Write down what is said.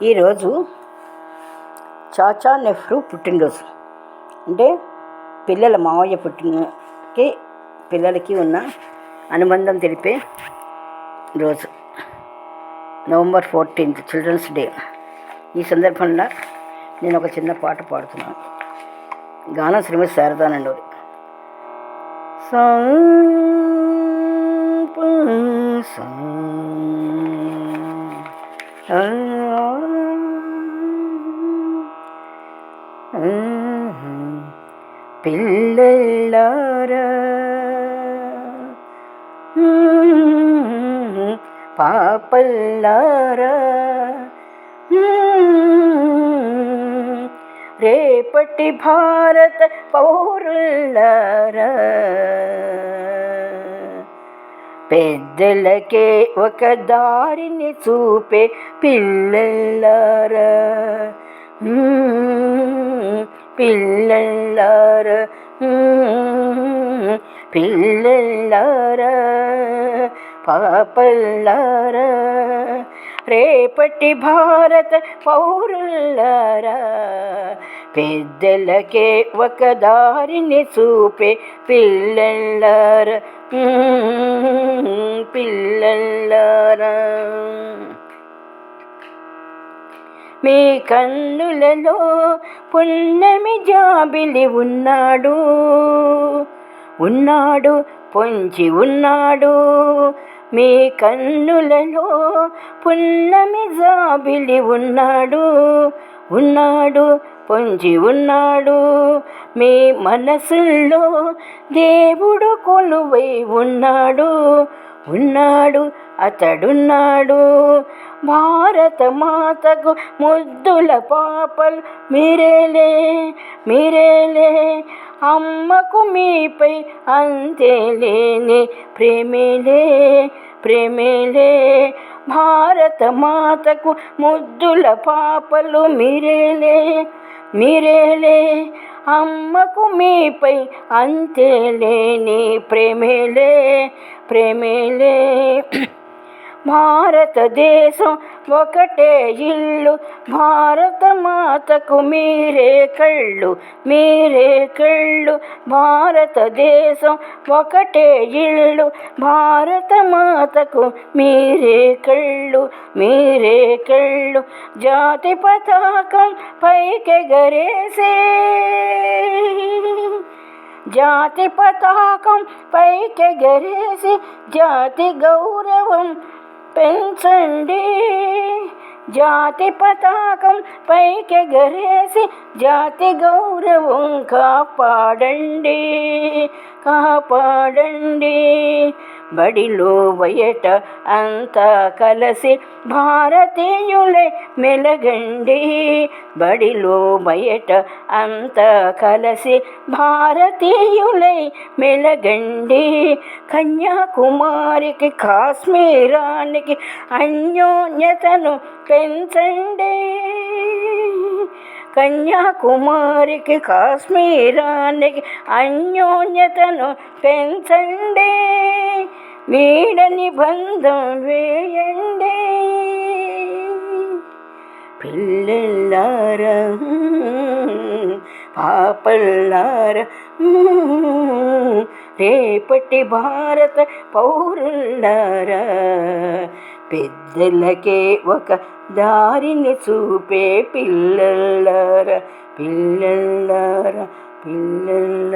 ఈరోజు చాచా నెహ్రూ పుట్టినరోజు. అంటే పిల్లల మావయ్య పుట్టినకి పిల్లలకి ఉన్న అనుబంధం తెలిపే రోజు. November 14 children's day. ఈ సందర్భంలో నేను ఒక చిన్న పాట పాడుతున్నాను. గానం శ్రీమతి శారదానందూరి. పిల్లలారా పాపల్లారా, రేపటి భారత పౌరులారా, పెద్దలకే ఒక దారిని చూపే పిల్లలారా, పిల్లలారా, పిల్లలారా, పాపల్లారా, రేపటి భారత పౌరులారా, పెద్దలకే ఒక దారిని చూపే పిల్లలారా, పిల్లలారా. మీ కన్నులలో పున్నమి జాబిలి ఉన్నాడు, ఉన్నాడు పొంచి ఉన్నాడు. మీ కన్నులలో పున్నమి జాబిలి ఉన్నాడు, ఉన్నాడు పొంచి ఉన్నాడు. మీ మనసుల్లో దేవుడు కొలువై ఉన్నాడు, ఉన్నాడు అతడున్నాడు. భారత మాతకు ముద్దుల పాపలు మీరేలే, మీరేలే. అమ్మకు మీపై అంతేలేని ప్రేమేలే, ప్రేమేలే. భారత మాతకు ముద్దుల పాపలు మీరేలే, మీరేలే. అమ్మకు మీపై అంతేలేని ప్రేమేలే, ప్రేమేలే. భారతదేశం ఒకటే ఇల్లు, భారత మాతకు మీరే కళ్ళు, మీరే కళ్ళు. భారతదేశం ఒకటే ఇల్లు, భారత మాతకు మీరే కళ్ళు, మీరే కళ్ళు. జాతి పతాకం పైకెగరేసే, జాతి పతాకం పైకెగరేసి జాతి గౌరవం పెంచండి. జాతి పతాకం పైకెగరేసి జాతి గౌరవం కాపాడండి, కాపాడండి. బడిలో బయట అంతా కలిసి భారతీయులే మెలగండి, బడిలో బయట అంతా కలిసి భారతీయులై మెలగండి. కన్యాకుమారికి కాశ్మీరానికి అన్యోన్యతను పెంచండి, కన్యాకుమారికి కాశ్మీరానికి అన్యోన్యతను పెంచండి. వీడని బంధం వేయండి. పిల్లలారా పాపల్లారా, రేపటి భారత పౌరులారా, పెద్దలకే ఒక దారిని చూపే పిల్లలారా, పిల్లలారా, పిల్లలారా.